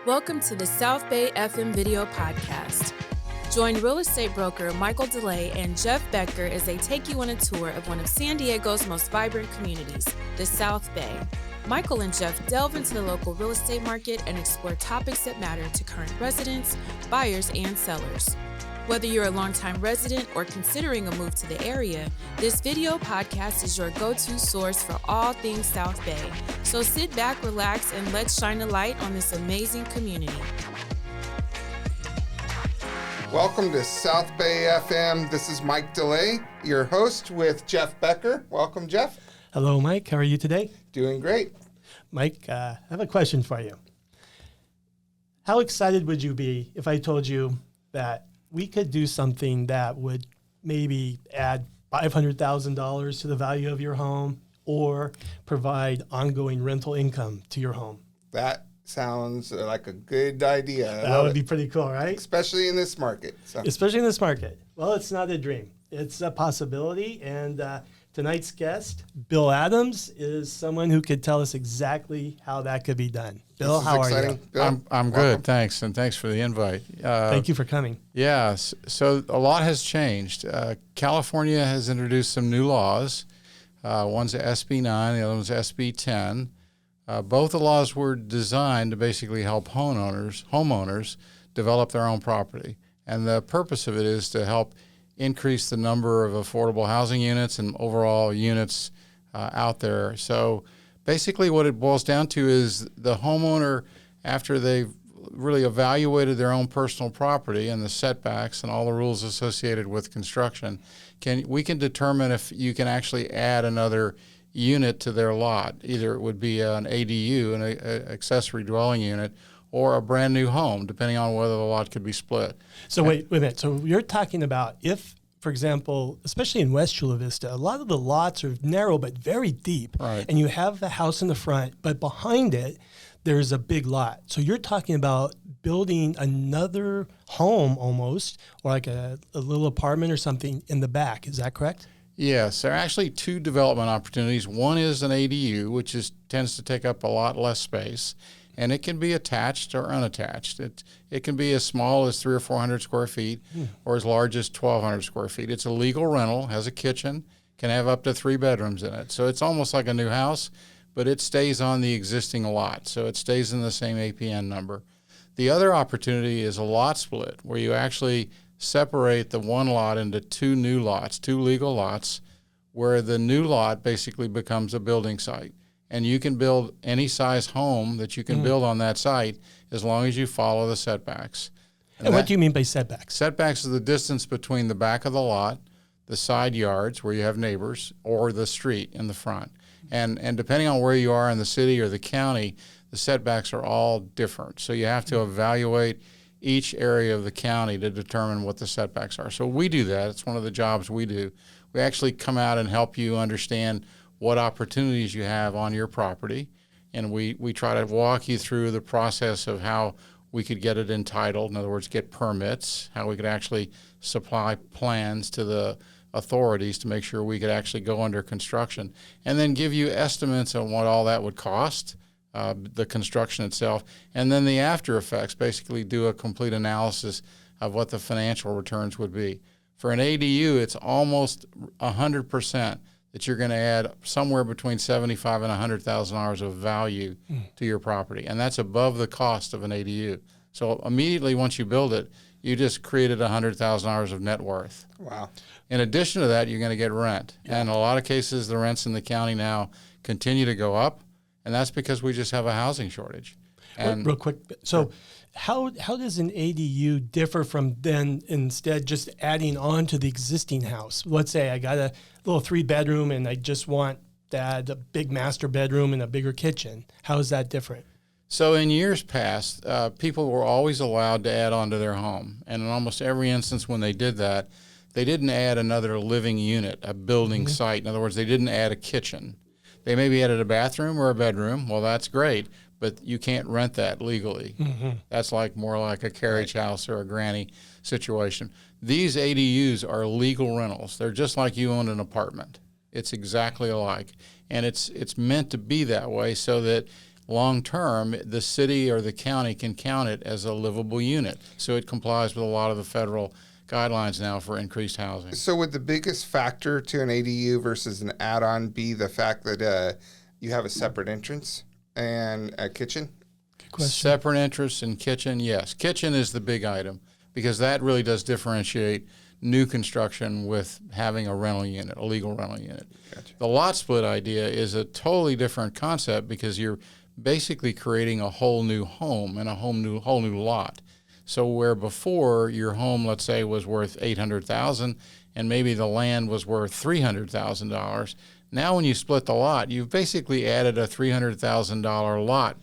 Welcome to the South Bay FM Video Podcast. Join real estate broker Michael DeLay and Jeff Becker as they take you on a tour of one of San Diego's most vibrant communities, the South Bay. Michael and Jeff delve into the local real estate market and explore topics that matter to current residents, buyers, and sellers. Whether you're a longtime resident or considering a move to the area, this video podcast is your go-to source for all things South Bay. So sit back, relax, and let's shine a light on this amazing community. Welcome to South Bay FM. This is Mike DeLay, your host with Jeff Becker. Welcome, Jeff. Hello, Mike. How are you today? Doing great. Mike, I have a question for you. How excited would you be if I told you that we could do something that would maybe add $500,000 to the value of your home or provide ongoing rental income to your home? That sounds like a good idea. That would be pretty cool, right? Especially in this market. Especially in this market. Well, it's not a dream. It's a possibility. And tonight's guest, Bill Adams, is someone who could tell us exactly how that could be done. Bill, how are you? Bill, I'm good, thanks, and thanks for the invite. Thank you for coming. Yeah, so a lot has changed. California has introduced some new laws. One's SB 9, the other one's SB 10. Both the laws were designed to basically help homeowners develop their own property. And the purpose of it is to help increase the number of affordable housing units and overall units out there. So basically what it boils down to is the homeowner, after they've really evaluated their own personal property and the setbacks and all the rules associated with construction, we can determine if you can actually add another unit to their lot. Either it would be an ADU, an accessory dwelling unit, or a brand new home, depending on whether the lot could be split. So wait a minute. So you're talking about if, for example, especially in West Chula Vista, a lot of the lots are narrow but very deep. Right. And you have the house in the front, but behind it, there's a big lot. So you're talking about building another home almost, or like a little apartment or something in the back. Is that correct? Yes, there are actually two development opportunities. One is an ADU, which tends to take up a lot less space, and it can be attached or unattached. It can be as small as 300 or 400 square feet or as large as 1,200 square feet. It's a legal rental, has a kitchen, can have up to 3 bedrooms in it. So it's almost like a new house, but it stays on the existing lot, so it stays in the same APN number. The other opportunity is a lot split, where you actually separate the one lot into 2 new lots, 2 legal lots, where the new lot basically becomes a building site. And you can build any size home that you can build on that site as long as you follow the setbacks. And what do you mean by setbacks? Setbacks is the distance between the back of the lot, the side yards where you have neighbors, or the street in the front. And depending on where you are in the city or the county, the setbacks are all different. So you have to evaluate each area of the county to determine what the setbacks are. So we do that. It's one of the jobs we do. We actually come out and help you understand what opportunities you have on your property, and we try to walk you through the process of how we could get it entitled, in other words, get permits, how we could actually supply plans to the authorities to make sure we could actually go under construction, and then give you estimates on what all that would cost, the construction itself, and then the after effects, basically do a complete analysis of what the financial returns would be. For an ADU, it's almost 100% that you're going to add somewhere between $75,000 and $100,000 of value to your property, and that's above the cost of an ADU. So immediately once you build it, you just created $100,000 of net worth. Wow. In addition to that, you're going to get rent. Yeah. And in a lot of cases, the rents in the county now continue to go up, and that's because we just have a housing shortage. And real quick, so how does an ADU differ from then instead just adding on to the existing house? Let's say I got a little 3-bedroom and I just want to add a big master bedroom and a bigger kitchen. How is that different? So in years past, people were always allowed to add on to their home. And in almost every instance when they did that, they didn't add another living unit, a building site. In other words, they didn't add a kitchen. They maybe added a bathroom or a bedroom. Well, that's great, but you can't rent that legally. That's more like a carriage house or a granny situation. These ADUs are legal rentals. They're just like you own an apartment. It's exactly alike. And it's meant to be that way so that long term, the city or the county can count it as a livable unit. So it complies with a lot of the federal guidelines now for increased housing. So would the biggest factor to an ADU versus an add-on be the fact that you have a separate entrance and a kitchen? Good question. Separate entrance and kitchen, yes. Kitchen is the big item because that really does differentiate new construction with having a rental unit, a legal rental unit. Gotcha. The lot split idea is a totally different concept because you're basically creating a whole new home and a whole new lot. So where before your home, let's say, was worth $800,000 and maybe the land was worth $300,000, now when you split the lot, you've basically added a $300,000 lot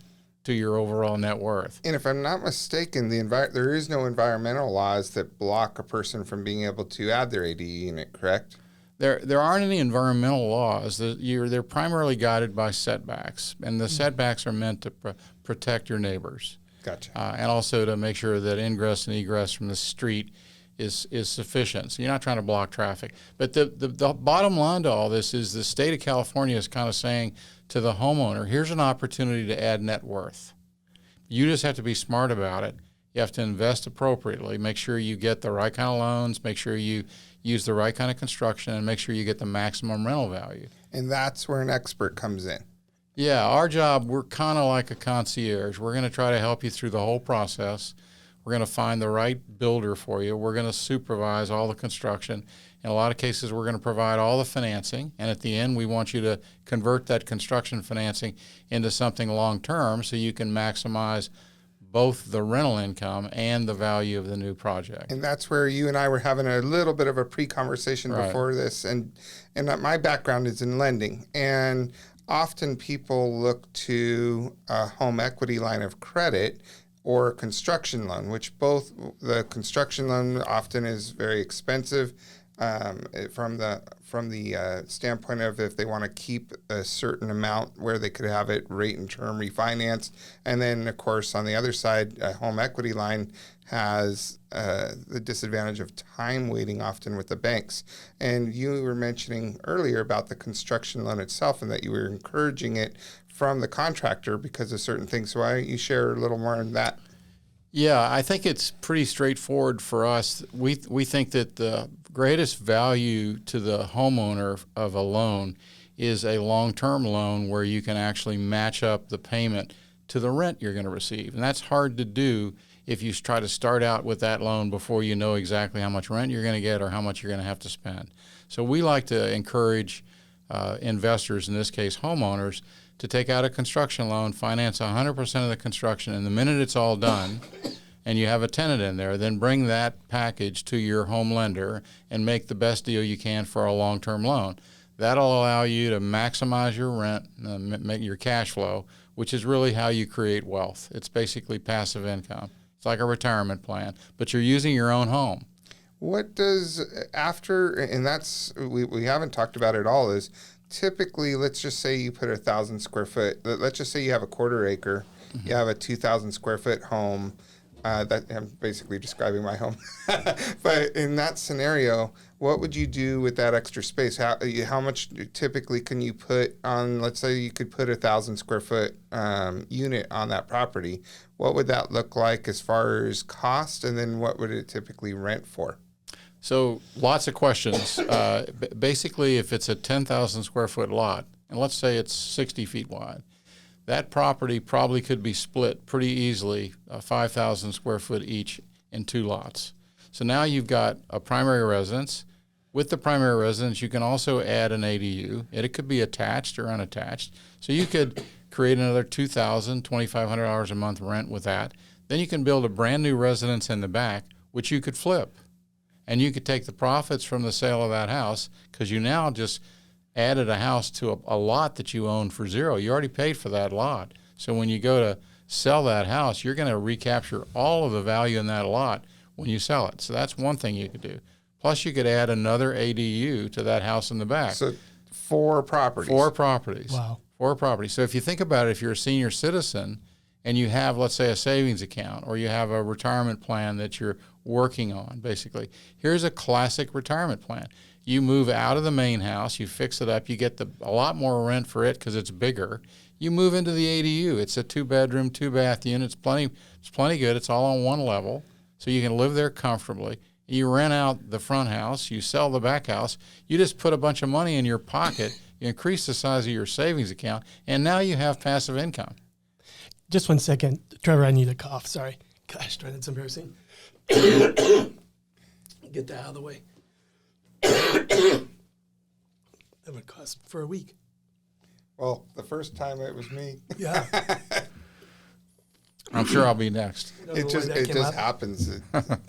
to your overall net worth. And if I'm not mistaken, there is no environmental laws that block a person from being able to add their ADU unit, correct? There aren't any environmental laws. They're primarily guided by setbacks, and the setbacks are meant to protect your neighbors. Gotcha. And also to make sure that ingress and egress from the street is sufficient. So you're not trying to block traffic. But the bottom line to all this is the state of California is kind of saying to the homeowner, here's an opportunity to add net worth. You just have to be smart about it. You have to invest appropriately, make sure you get the right kind of loans, make sure you use the right kind of construction, and make sure you get the maximum rental value. And that's where an expert comes in. Yeah, our job, we're kind of like a concierge. We're going to try to help you through the whole process. We're going to find the right builder for you. We're going to supervise all the construction. In a lot of cases, we're going to provide all the financing. And at the end, we want you to convert that construction financing into something long-term so you can maximize both the rental income and the value of the new project. And that's where you and I were having a little bit of a pre-conversation before this. And my background is in lending. And often people look to a home equity line of credit or a construction loan, which both the construction loan often is very expensive from the standpoint of if they want to keep a certain amount where they could have it rate and term refinanced. And then, of course, on the other side, a home equity line has the disadvantage of time waiting often with the banks. And you were mentioning earlier about the construction loan itself and that you were encouraging it from the contractor because of certain things. So why don't you share a little more on that? Yeah, I think it's pretty straightforward for us. We think that the greatest value to the homeowner of a loan is a long-term loan where you can actually match up the payment to the rent you're going to receive. And that's hard to do if you try to start out with that loan before you know exactly how much rent you're going to get or how much you're going to have to spend. So we like to encourage investors, in this case homeowners, to take out a construction loan, finance 100% of the construction, and the minute it's all done and you have a tenant in there, then bring that package to your home lender and make the best deal you can for a long-term loan. That'll allow you to maximize your rent, make your cash flow, which is really how you create wealth. It's basically passive income. It's like a retirement plan, but you're using your own home. What does after, and that's, we haven't talked about it at all, is typically, let's just say you put 1,000 square foot, let's just say you have a quarter acre, you have a 2,000 square foot home, that I'm basically describing my home. But in that scenario, what would you do with that extra space? How much typically can you put on, let's say you could put 1,000 square foot unit on that property. What would that look like as far as cost? And then what would it typically rent for? So lots of questions. Basically, if it's a 10,000 square foot lot, and let's say it's 60 feet wide, that property probably could be split pretty easily, 5,000 square foot each in two lots. So now you've got a primary residence. With the primary residence, you can also add an ADU. It could be attached or unattached. So you could create another $2,000, $2,500 a month rent with that. Then you can build a brand new residence in the back, which you could flip. And you could take the profits from the sale of that house because you now just added a house to a lot that you owned for zero. You already paid for that lot. So when you go to sell that house, you're going to recapture all of the value in that lot when you sell it. So that's one thing you could do. Plus, you could add another ADU to that house in the back. So 4 properties. 4 properties. Wow. 4 properties. So if you think about it, if you're a senior citizen and you have, let's say, a savings account or you have a retirement plan that you're working on, basically, here's a classic retirement plan. You move out of the main house, you fix it up, you get a lot more rent for it because it's bigger. You move into the ADU. It's a 2-bedroom, 2-bath unit. It's plenty good. It's all on one level, so you can live there comfortably. You rent out the front house. You sell the back house. You just put a bunch of money in your pocket. You increase the size of your savings account, and now you have passive income. Just 1 second. Trevor, I need a cough. Sorry. Gosh, that's embarrassing. Get that out of the way. That would cost for a week. Well, the first time it was me. Yeah. I'm sure I'll be next. It just happens.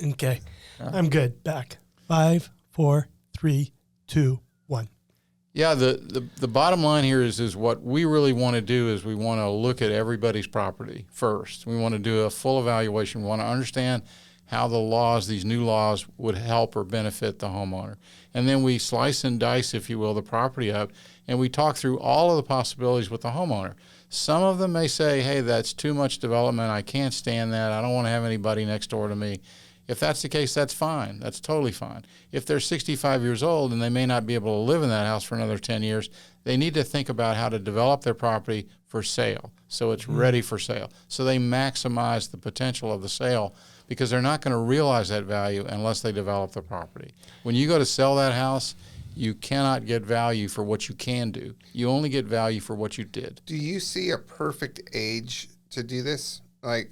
Okay. I'm good. Back. 5, 4, 3, 2, 1. Yeah, the bottom line here is what we really want to do is we want to look at everybody's property first. We want to do a full evaluation. We want to understand how these new laws would help or benefit the homeowner. And then we slice and dice, if you will, the property up, and we talk through all of the possibilities with the homeowner. Some of them may say, hey, that's too much development. I can't stand that. I don't want to have anybody next door to me. If that's the case, that's fine. That's totally fine. If they're 65 years old and they may not be able to live in that house for another 10 years, they need to think about how to develop their property for sale so it's ready for sale. So they maximize the potential of the sale because they're not going to realize that value unless they develop the property. When you go to sell that house, you cannot get value for what you can do. You only get value for what you did. Do you see a perfect age to do this?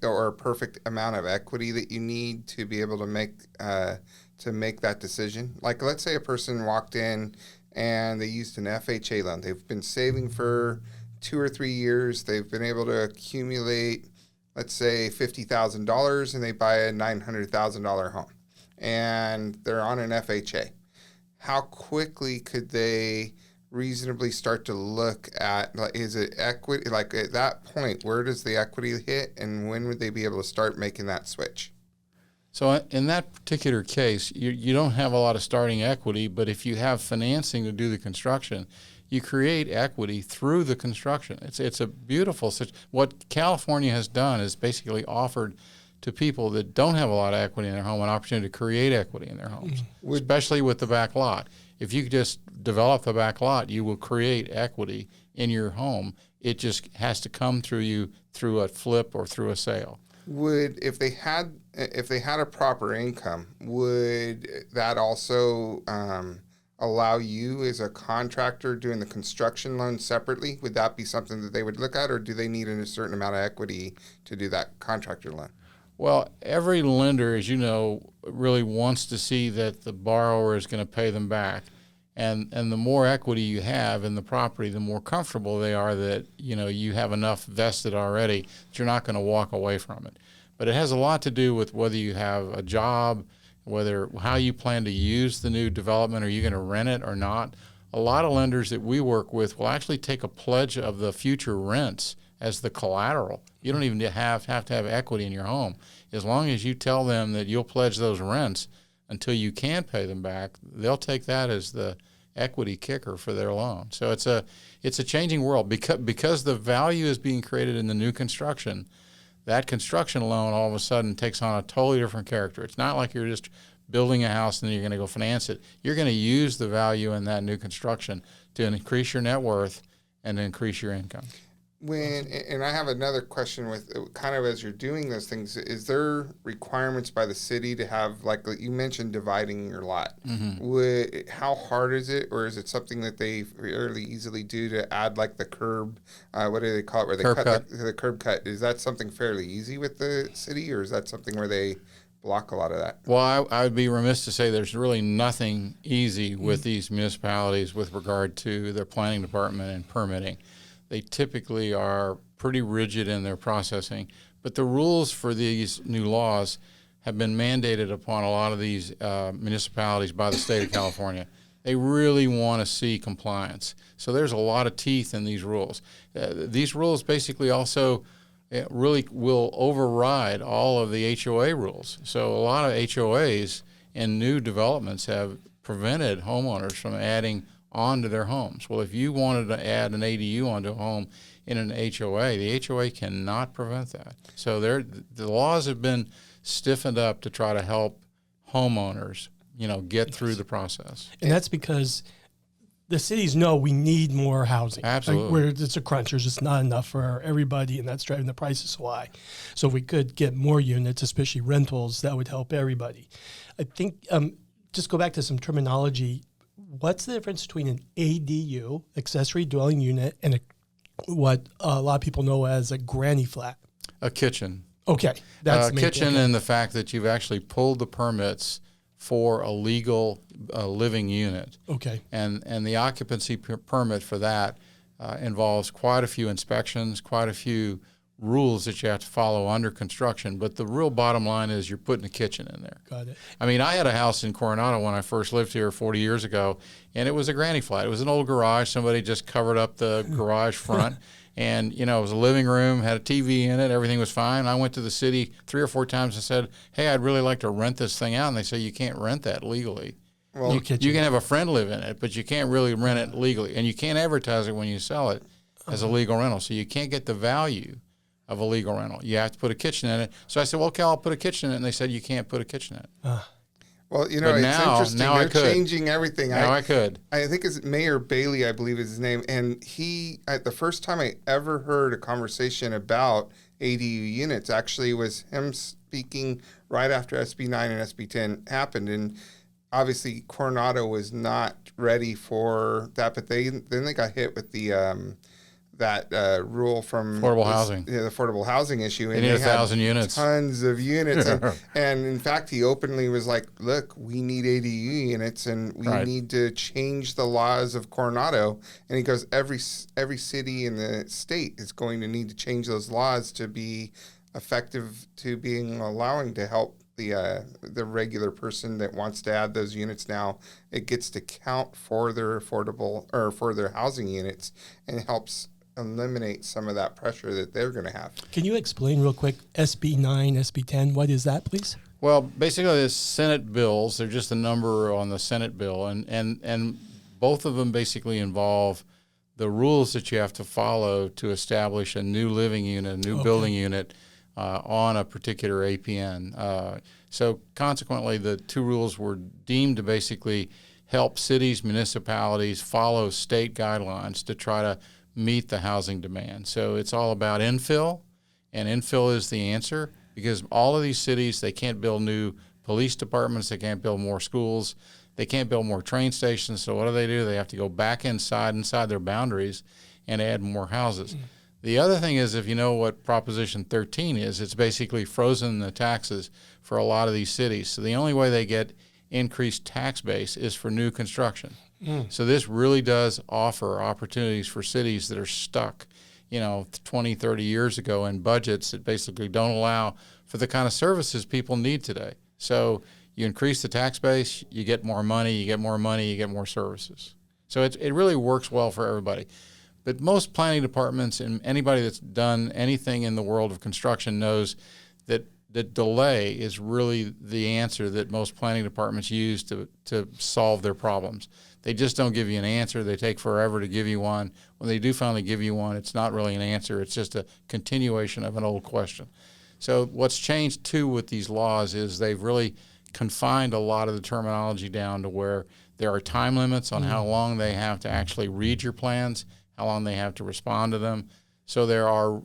Or a perfect amount of equity that you need to be able to make that decision? Like, let's say a person walked in and they used an FHA loan. They've been saving for 2 or 3 years. They've been able to accumulate, let's say, $50,000, and they buy a $900,000 home. And they're on an FHA. How quickly could they reasonably start to look at, is it equity, like at that point, where does the equity hit, and when would they be able to start making that switch? So in that particular case, you don't have a lot of starting equity, but if you have financing to do the construction, you create equity through the construction. It's a beautiful situation. What California has done is basically offered to people that don't have a lot of equity in their home an opportunity to create equity in their homes, especially with the back lot. If you just develop the back lot, you will create equity in your home. It just has to come through you through a flip or through a sale. If they had a proper income, would that also allow you as a contractor doing the construction loan separately? Would that be something that they would look at, or do they need a certain amount of equity to do that contractor loan? Well, every lender, as you know, really wants to see that the borrower is going to pay them back. And the more equity you have in the property, the more comfortable they are that, you have enough vested already that you're not going to walk away from it. But it has a lot to do with whether you have a job, how you plan to use the new development. Are you going to rent it or not? A lot of lenders that we work with will actually take a pledge of the future rents as the collateral. You don't even have to have equity in your home. As long as you tell them that you'll pledge those rents until you can pay them back, they'll take that as the equity kicker for their loan. So it's a changing world because the value is being created in the new construction. That construction loan all of a sudden takes on a totally different character. It's not like you're just building a house and then you're going to go finance it. You're going to use the value in that new construction to increase your net worth and to increase your income. And I have another question with kind of as you're doing those things, is there requirements by the city to have, like you mentioned, dividing your lot? Mm-hmm. How hard is it, or is it something that they fairly easily do to add like the curb, what do they call it, where they cut the curb cut? Is that something fairly easy with the city, or is that something where they block a lot of that? Well, I would be remiss to say there's really nothing easy with these municipalities with regard to their planning department and permitting. They typically are pretty rigid in their processing, but the rules for these new laws have been mandated upon a lot of these municipalities by the state of California. They really want to see compliance. So there's a lot of teeth in these rules. These rules basically also really will override all of the HOA rules. So a lot of HOAs in new developments have prevented homeowners from adding onto their homes. Well, if you wanted to add an ADU onto a home in an HOA, the HOA cannot prevent that. So the laws have been stiffened up to try to help homeowners, get through the process. And that's because the cities know we need more housing. Absolutely. Like, where it's a crunch. There's just not enough for everybody, and that's driving the prices so high. So if we could get more units, especially rentals, that would help everybody. I think, just go back to some terminology. What's the difference between an ADU, accessory dwelling unit, and what a lot of people know as a granny flat? A kitchen. Okay. That's A kitchen, and the fact that you've actually pulled the permits for a legal living unit. Okay. And the occupancy permit for that involves quite a few inspections, quite a few rules that you have to follow under construction. But the real bottom line is you're putting a kitchen in there. Got it. I mean, I had a house in Coronado when I first lived here 40 years ago, and it was a granny flat. It was an old garage. Somebody just covered up the garage front. And, it was a living room, had a TV in it. Everything was fine. I went to the city 3 or 4 times and said, hey, I'd really like to rent this thing out. And they say, you can't rent that legally. Well, You can have a friend live in it, but you can't really rent it legally. And you can't advertise it when you sell it as a legal rental. So you can't get the value of a legal rental. You have to put a kitchen in it. So I said, well, okay, I'll put a kitchen in it. And they said, you can't put a kitchen in it. Well, it's interesting. Now I They're could. changing everything. Now I could. I think it's Mayor Bailey, I believe is his name. And the first time I ever heard a conversation about ADU units actually was him speaking right after SB 9 and SB 10 happened. And obviously Coronado was not ready for that, but then they got hit with the that rule from Affordable housing. Yeah, the affordable housing issue. And They need they had 1,000 units. Tons of units. And in fact, he openly was like, look, we need ADU units and we need to change the laws of Coronado. And he goes, every city in the state is going to need to change those laws to be effective to allowing to help the regular person that wants to add those units. Now it gets to count for their affordable or for their housing units and helps eliminate some of that pressure that they're going to have. Can you explain real quick SB 9, SB 10? What is that, please? Well, basically, the Senate bills, they're just a number on the Senate bill, and both of them basically involve the rules that you have to follow to establish a new living unit, a new building unit on a particular APN. So consequently, the 2 rules were deemed to basically help cities, municipalities follow state guidelines to try to meet the housing demand. So it's all about infill, and infill is the answer because all of these cities, they can't build new police departments, they can't build more schools, they can't build more train stations. So what do? They have to go back inside their boundaries and add more houses. The other thing is, if you know what Proposition 13 is, it's basically frozen the taxes for a lot of these cities. So the only way they get increased tax base is for new construction. So this really does offer opportunities for cities that are stuck, 20, 30 years ago in budgets that basically don't allow for the kind of services people need today. So you increase the tax base, you get more money, you get more services. So it really works well for everybody. But most planning departments and anybody that's done anything in the world of construction knows that delay is really the answer that most planning departments use to solve their problems. They just don't give you an answer. They take forever to give you one. When they do finally give you one, it's not really an answer. It's just a continuation of an old question. So what's changed, too, with these laws is they've really confined a lot of the terminology down to where there are time limits on how long they have to actually read your plans, how long they have to respond to them. So there are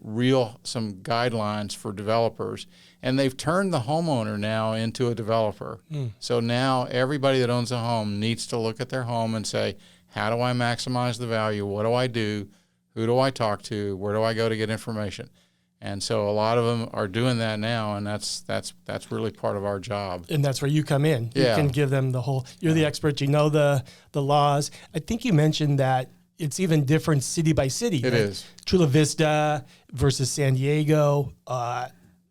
some guidelines for developers, and they've turned the homeowner now into a developer. So now everybody that owns a home needs to look at their home and say, how do I maximize the value? What do I do? Who do I talk to? Where do I go to get information? And so a lot of them are doing that now, and that's really part of our job. And that's where you come in. You can give them you're the expert, you know the laws. I think you mentioned that it's even different city by city. It is. Chula Vista versus San Diego.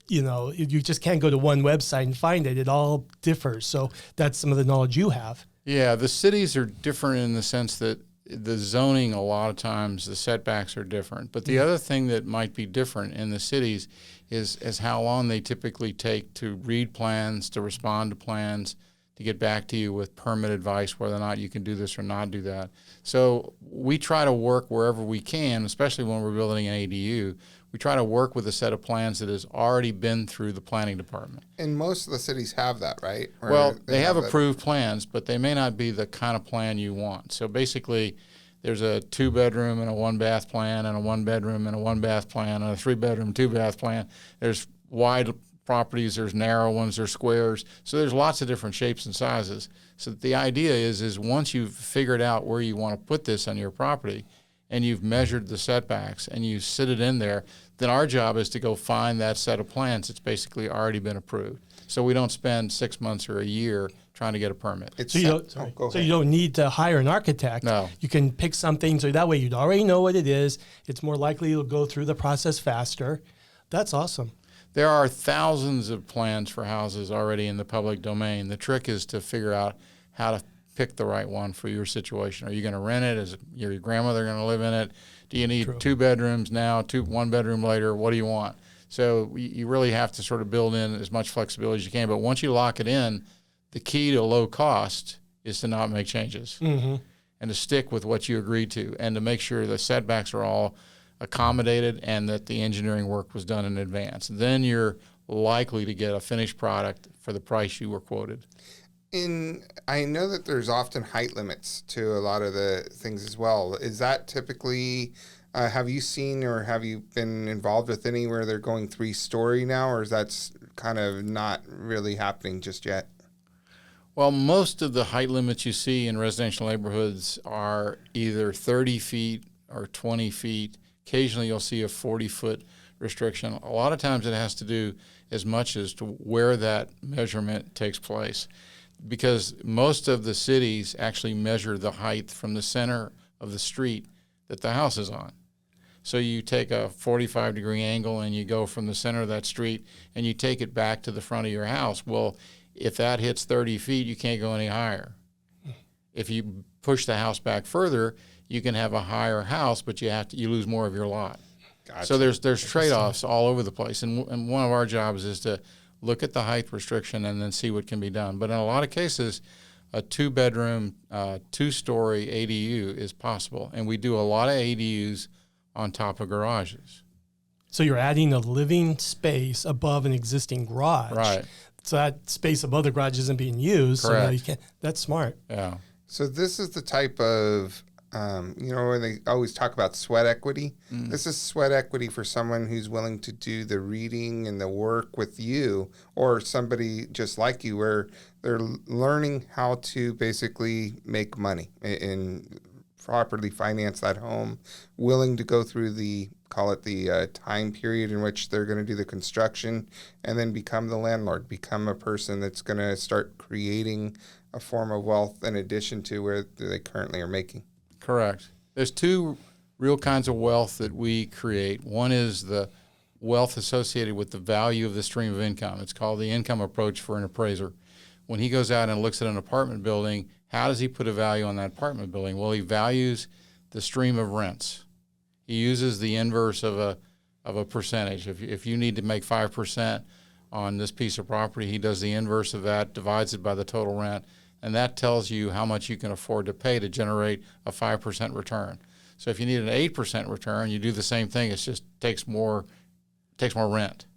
You just can't go to one website and find it. It all differs. So that's some of the knowledge you have. Yeah, the cities are different in the sense that the zoning, a lot of times, the setbacks are different. But the other thing that might be different in the cities is how long they typically take to read plans, to respond to plans, to get back to you with permit advice, whether or not you can do this or not do that. So we try to work wherever we can, especially when we're building an ADU. we try to work with a set of plans that has already been through the planning department. And most of the cities have that, right? Or Well, they have that. approved plans, but they may not be the kind of plan you want. So basically, there's a 2-bedroom and a 1-bath plan, and a 1-bedroom and a 1-bath plan, and a 3-bedroom, 2-bath plan. There's wide properties, there's narrow ones, there's squares. So there's lots of different shapes and sizes. So the idea is once you've figured out where you want to put this on your property, and you've measured the setbacks and you sit it in there, then our job is to go find that set of plans that's basically already been approved. So we don't spend 6 months or a year trying to get a permit. So you don't need to hire an architect. No. You can pick something, so that way you'd already know what it is. It's more likely you'll go through the process faster. That's awesome. There are thousands of plans for houses already in the public domain. The trick is to figure out how to pick the right one for your situation. Are you going to rent it? Is your grandmother going to live in it? Do you need 2 bedrooms now, 1 bedroom later? What do you want? So you really have to sort of build in as much flexibility as you can. But once you lock it in, the key to low cost is to not make changes and to stick with what you agreed to, and to make sure the setbacks are all accommodated and that the engineering work was done in advance. Then you're likely to get a finished product for the price you were quoted. I know that there's often height limits to a lot of the things as well. Is that typically, have you seen or have you been involved with any where they're going 3-story now, or is that kind of not really happening just yet? Well, most of the height limits you see in residential neighborhoods are either 30 feet or 20 feet. Occasionally you'll see a 40-foot restriction. A lot of times it has to do as much as to where that measurement takes place, because most of the cities actually measure the height from the center of the street that the house is on. So you take a 45-degree angle and you go from the center of that street and you take it back to the front of your house. Well, if that hits 30 feet, you can't go any higher. If you push the house back further, you can have a higher house, but you lose more of your lot. Gotcha. So there's trade-offs all over the place, and one of our jobs is to look at the height restriction and then see what can be done. But in a lot of cases, a 2-bedroom, 2-story ADU is possible, and we do a lot of ADUs on top of garages. So you're adding a living space above an existing garage. Right. So that space above the garage isn't being used. Correct. So now you can't. That's smart. Yeah. So this is the type of, when they always talk about sweat equity, this is sweat equity for someone who's willing to do the reading and the work with you, or somebody just like you, where they're learning how to basically make money and properly finance that home, willing to go through the time period in which they're going to do the construction, and then become the landlord, become a person that's going to start creating a form of wealth in addition to where they currently are making. Correct. There's 2 real kinds of wealth that we create. One is the wealth associated with the value of the stream of income. It's called the income approach for an appraiser. When he goes out and looks at an apartment building, how does he put a value on that apartment building? Well, he values the stream of rents. He uses the inverse of a percentage. If you need to make 5% on this piece of property, he does the inverse of that, divides it by the total rent, and that tells you how much you can afford to pay to generate a 5% return. So if you need an 8% return, you do the same thing. It just takes more rent.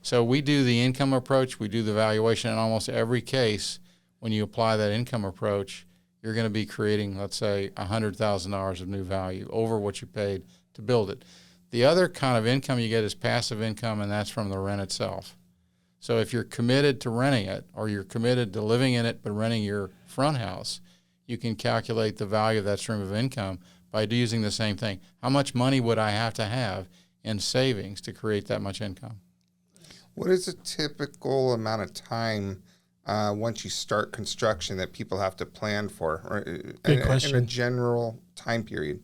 So we do the income approach, we do the valuation. In almost every case, when you apply that income approach, you're going to be creating, let's say, $100,000 of new value over what you paid to build it. The other kind of income you get is passive income, and that's from the rent itself. So if you're committed to renting it, or you're committed to living in it but renting your front house, you can calculate the value of that stream of income by using the same thing. How much money would I have to have in savings to create that much income? What is a typical amount of time once you start construction that people have to plan for, Good question. in a general time period?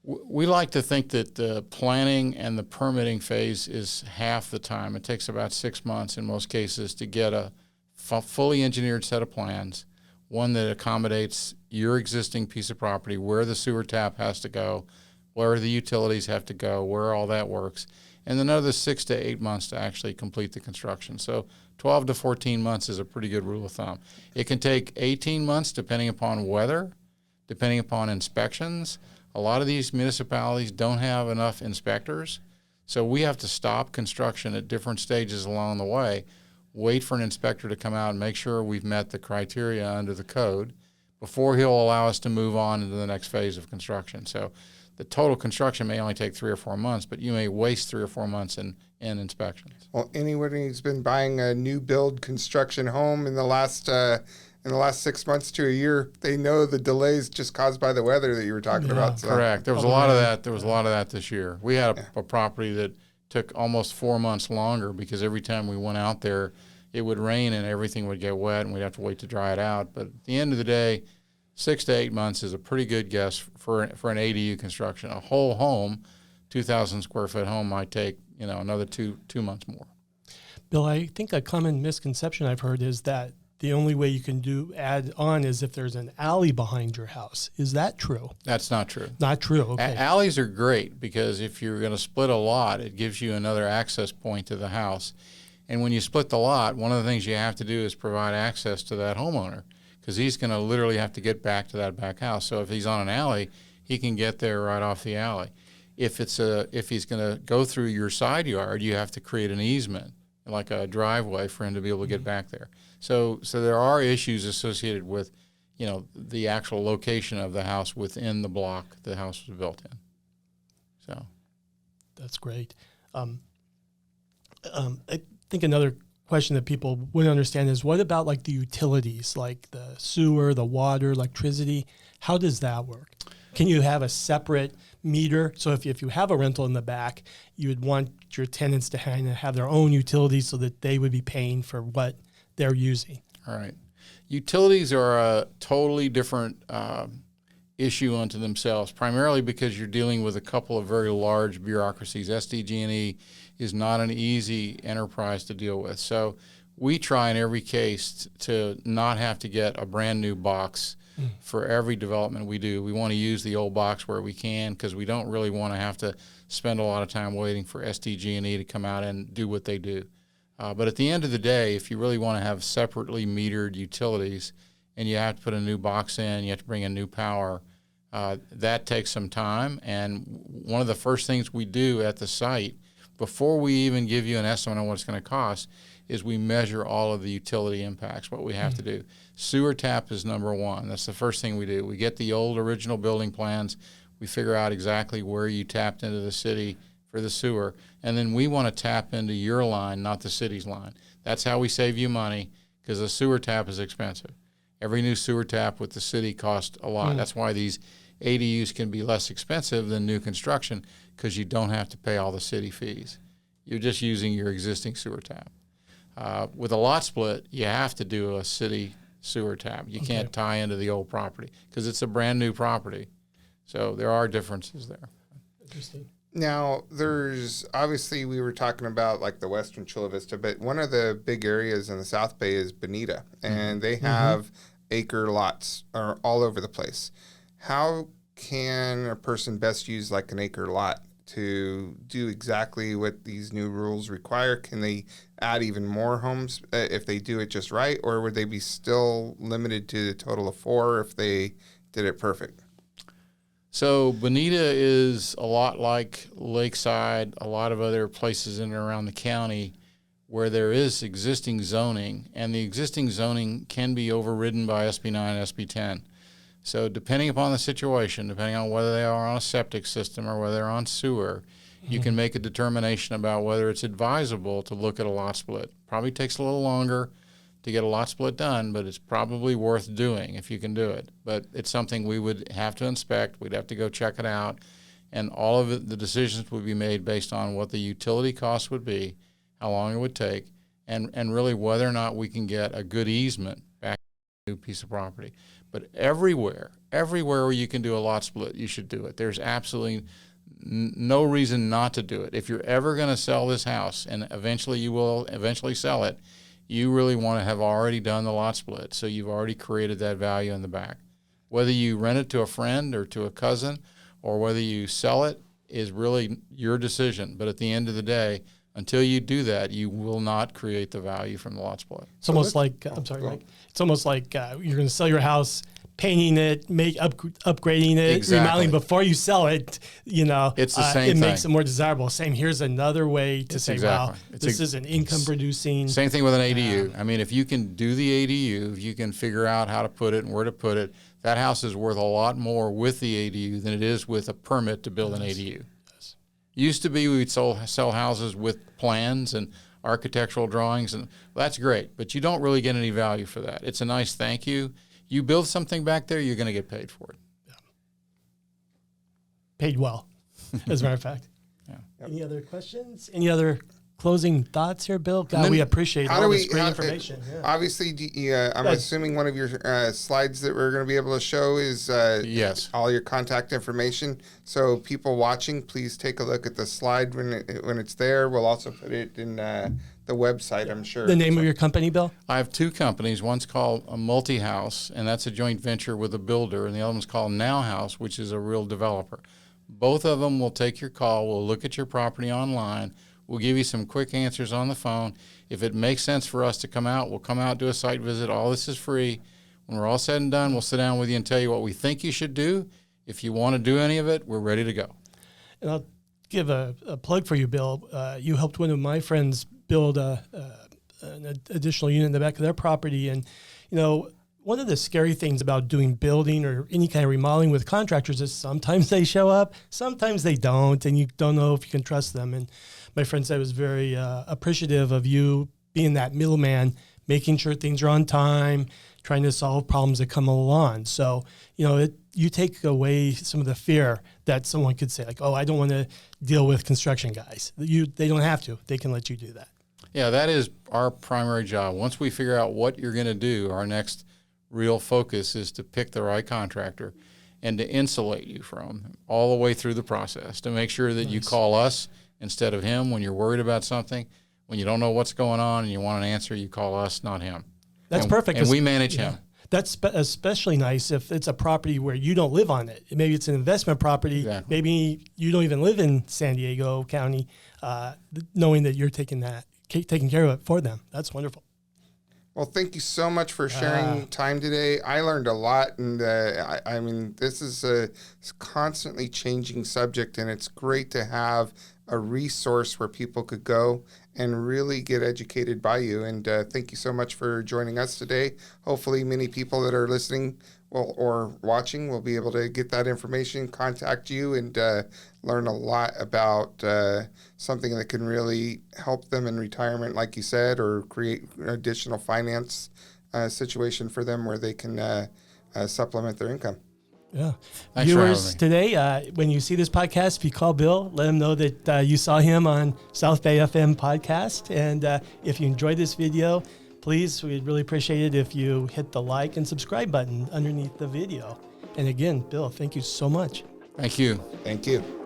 We like to think that the planning and the permitting phase is half the time. It takes about 6 months in most cases to get a fully engineered set of plans, one that accommodates your existing piece of property, where the sewer tap has to go, where the utilities have to go, where all that works, and another 6 to 8 months to actually complete the construction. So 12 to 14 months is a pretty good rule of thumb. It can take 18 months depending upon weather, depending upon inspections. A lot of these municipalities don't have enough inspectors, So we have to stop construction at different stages along the way, wait for an inspector to come out and make sure we've met the criteria under the code before he'll allow us to move on into the next phase of construction. So the total construction may only take 3 or 4 months, but you may waste 3 or 4 months in inspections. Well, anyone who's been buying a new build construction home in the last 6 months to a year, they know the delays just caused by the weather that you were talking about. So. Correct. There was a lot of that. There was a lot of that this year. We had a property that took almost 4 months longer because every time we went out there, it would rain and everything would get wet and we'd have to wait to dry it out. But at the end of the day, 6 to 8 months is a pretty good guess for an ADU construction. A whole home, 2,000 square foot home, might take another two months more. Bill, I think a common misconception I've heard is that the only way you can add on is if there's an alley behind your house. Is that true? That's not true. Not true. Okay. Alleys are great because if you're going to split a lot, it gives you another access point to the house. And when you split the lot, one of the things you have to do is provide access to that homeowner because he's going to literally have to get back to that back house. So if he's on an alley, he can get there right off the alley. If he's going to go through your side yard, you have to create an easement, like a driveway for him to be able to get back there. So there are issues associated with, the actual location of the house within the block the house was built in. So that's great. I think another question that people wouldn't understand is what about like the utilities, like the sewer, the water, electricity? How does that work? Can you have a separate meter? So if you have a rental in the back, you would want your tenants to have their own utilities so that they would be paying for what they're using. All right. Utilities are a totally different issue unto themselves, primarily because you're dealing with a couple of very large bureaucracies. SDG&E is not an easy enterprise to deal with. So we try in every case to not have to get a brand new box for every development we do. We want to use the old box where we can because we don't really want to have to spend a lot of time waiting for SDG&E to come out and do what they do. But at the end of the day, if you really want to have separately metered utilities and you have to put a new box in, you have to bring in new power, that takes some time. And one of the first things we do at the site, before we even give you an estimate on what it's going to cost, is we measure all of the utility impacts, what we have to do. Sewer tap is number one. That's the first thing we do. We get the old original building plans. We figure out exactly where you tapped into the city for the sewer, and then we want to tap into your line, not the city's line. That's how we save you money because a sewer tap is expensive. Every new sewer tap with the city costs a lot. That's why these ADUs can be less expensive than new construction because you don't have to pay all the city fees. You're just using your existing sewer tap. With a lot split, you have to do a city sewer tap. You can't tie into the old property because it's a brand new property. So there are differences there. Interesting. Now, there's obviously we were talking about like the Western Chula Vista, but one of the big areas in the South Bay is Bonita, and they have acre lots all over the place. How can a person best use like an acre lot to do exactly what these new rules require? Can they add even more homes if they do it just right, or would they be still limited to the total of 4 if they did it perfect? So Bonita is a lot like Lakeside, a lot of other places in and around the county where there is existing zoning, and the existing zoning can be overridden by SB 9 and SB 10. So depending upon the situation, depending on whether they are on a septic system or whether they're on sewer, you can make a determination about whether it's advisable to look at a lot split. Probably takes a little longer to get a lot split done, but it's probably worth doing if you can do it. But it's something we would have to inspect. We'd have to go check it out. And all of it, the decisions would be made based on what the utility costs would be, how long it would take, and really whether or not we can get a good easement back to a new piece of property. But everywhere where you can do a lot split, you should do it. There's absolutely no reason not to do it. If you're ever going to sell this house, and eventually you will eventually sell it, you really want to have already done the lot split, so you've already created that value in the back. Whether you rent it to a friend or to a cousin, or whether you sell it is really your decision. But at the end of the day, until you do that, you will not create the value from the lot split. It's almost like, I'm sorry, Mike. It's almost like you're going to sell your house, painting it, upgrading it, Exactly. remodeling before you sell it, it's the same it thing. makes it more desirable. Same, here's another way to say, exactly. wow, this is an income producing. Same thing with an ADU. I mean, if you can do the ADU, if you can figure out how to put it and where to put it, that house is worth a lot more with the ADU than it is with a permit to build an ADU. Yes. Used to be we'd sell houses with plans and architectural drawings, and that's great, but you don't really get any value for that. It's a nice thank you. You build something back there, you're going to get paid for it. Yeah. Paid well, as a matter of fact. Yeah. Any other questions? Any other closing thoughts here, Bill? God, we appreciate all this great information. Yeah. Obviously, I'm assuming one of your slides that we're going to be able to show is yes, all your contact information. So people watching, please take a look at the slide when it's there. We'll also put it in the website, I'm sure. The name of your company, Bill? I have two companies. One's called a Multi-House, and that's a joint venture with a builder, and the other one's called Now-Haus, which is a real developer. Both of them will take your call. We'll look at your property online. We'll give you some quick answers on the phone. If it makes sense for us to come out, we'll come out, do a site visit. All this is free. When we're all said and done, we'll sit down with you and tell you what we think you should do. If you want to do any of it, we're ready to go. And I'll give a plug for you, Bill. You helped one of my friends build an additional unit in the back of their property. And, one of the scary things about doing building or any kind of remodeling with contractors is sometimes they show up, sometimes they don't, and you don't know if you can trust them. And my friend said I was very appreciative of you being that middleman, making sure things are on time, trying to solve problems that come along. So, you take away some of the fear that someone could say, like, oh, I don't want to deal with construction guys. They don't have to. They can let you do that. Yeah, that is our primary job. Once we figure out what you're going to do, our next real focus is to pick the right contractor and to insulate you from all the way through the process, to make sure that you call us instead of him when you're worried about something. When you don't know what's going on and you want an answer, you call us, not him. That's perfect. And we manage him. That's especially nice if it's a property where you don't live on it. Maybe it's an investment property. Exactly. Maybe you don't even live in San Diego County, knowing that you're taking care of it for them. That's wonderful. Well, thank you so much for sharing time today. I learned a lot, and I mean, this is a constantly changing subject, and it's great to have a resource where people could go and really get educated by you. And thank you so much for joining us today. Hopefully, many people that are listening or watching will be able to get that information, contact you, and learn a lot about something that can really help them in retirement, like you said, or create an additional finance situation for them where they can supplement their income. Yeah. Thanks Viewers today, when you see this podcast, if you call Bill, let him know that you saw him on South Bay FM podcast. And if you enjoyed this video, please, we'd really appreciate it if you hit the like and subscribe button underneath the video. And again, Bill, thank you so much. Thank you. Thank you.